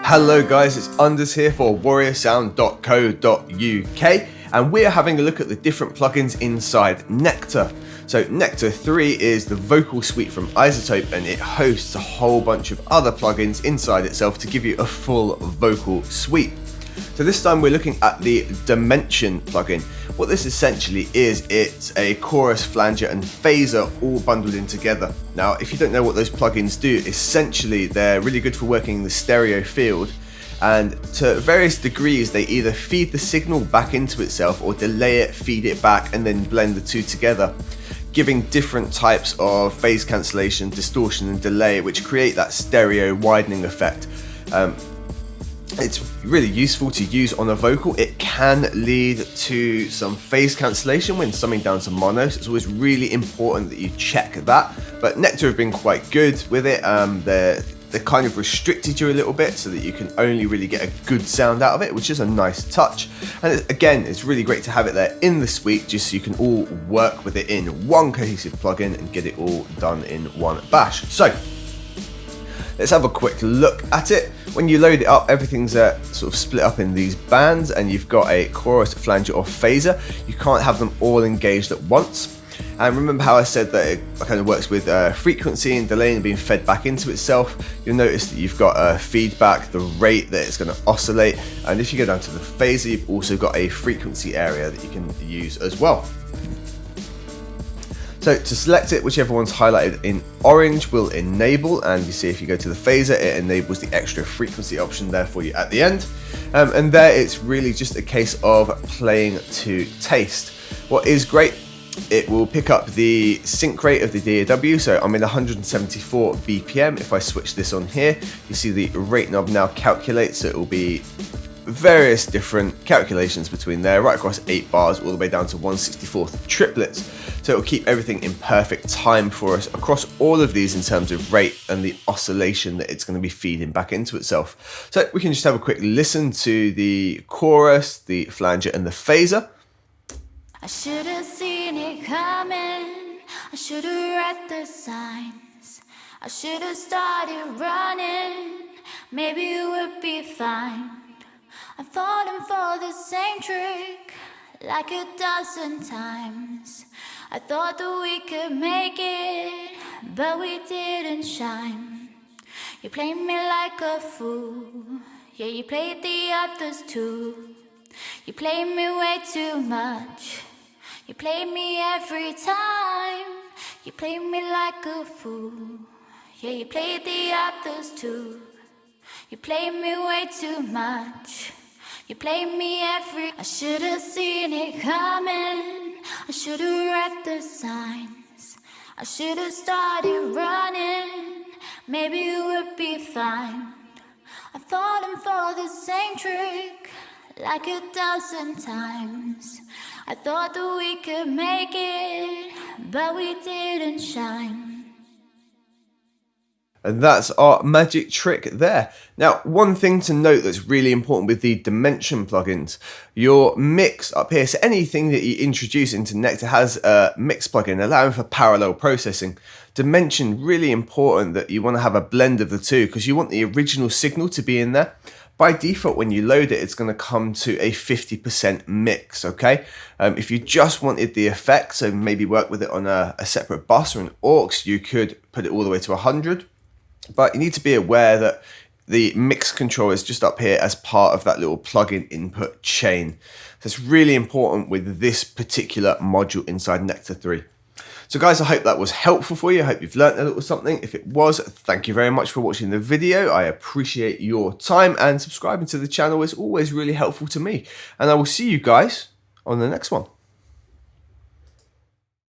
Hello guys, it's Unders here for warriorsound.co.uk and we're having a look at the different plugins inside Nectar. So Nectar 3 is the vocal suite from iZotope and it hosts a whole bunch of other plugins inside itself to give you a full vocal suite. So this time we're looking at the Dimension plugin. What this essentially is, it's a chorus, flanger and phaser all bundled in together. Now if you don't know what those plugins do, essentially they're really good for working in the stereo field, and to various degrees they either feed the signal back into itself or delay it, feed it back and then blend the two together, giving different types of phase cancellation, distortion and delay which create that stereo widening effect. It's really useful to use on a vocal. It can lead to some phase cancellation when summing down to mono, so it's always really important that you check that. But Nectar have been quite good with it. They kind of restricted you a little bit so that you can only really get a good sound out of it, which is a nice touch. And again, it's really great to have it there in the suite just so you can all work with it in one cohesive plugin and get it all done in one bash. So let's have a quick look at it. When you load it up, everything's sort of split up in these bands and you've got a chorus, flanger or phaser. You can't have them all engaged at once. And remember how I said that it kind of works with frequency and delay and being fed back into itself. You'll notice that you've got feedback, the rate that it's going to oscillate. And if you go down to the phaser, you've also got a frequency area that you can use as well. So to select it, whichever one's highlighted in orange will enable, and you see if you go to the phaser, it enables the extra frequency option there for you at the end. And there it's really just a case of playing to taste. What is great, it will pick up the sync rate of the DAW, so I'm in 174 BPM. If I switch this on here, you see the rate knob now calculates, so it will be various different calculations between there, right across 8 bars all the way down to 1/64 triplets. So it will keep everything in perfect time for us across all of these in terms of rate and the oscillation that it's going to be feeding back into itself. So we can just have a quick listen to the chorus, the flanger and the phaser. I should have seen it coming, I should have read the signs, I should have started running, maybe it would be fine. I'm falling for the same trick like a dozen times. I thought that we could make it, but we didn't shine. You played me like a fool, yeah, you played the others too. You played me way too much, you played me every time. You played me like a fool, yeah, you played the others too. You played me way too much, you played me every... I should have seen it coming, I should have read the signs, I should have started running, maybe it would be fine. I'm falling for the same trick like a dozen times. I thought that we could make it, but we didn't shine. And that's our magic trick there. Now, one thing to note that's really important with the Dimension plugins, your mix up here, so anything that you introduce into Nectar has a mix plugin allowing for parallel processing. Dimension, really important that you want to have a blend of the two because you want the original signal to be in there. By default, when you load it, it's going to come to a 50% mix, okay? If you just wanted the effect, so maybe work with it on a separate bus or an aux, you could put it all the way to 100. But you need to be aware that the mix control is just up here as part of that little plugin input chain. So it's really important with this particular module inside Nectar 3. So guys, I hope that was helpful for you. I hope you've learned a little something. If it was, thank you very much for watching the video. I appreciate your time, and subscribing to the channel is always really helpful to me. And I will see you guys on the next one.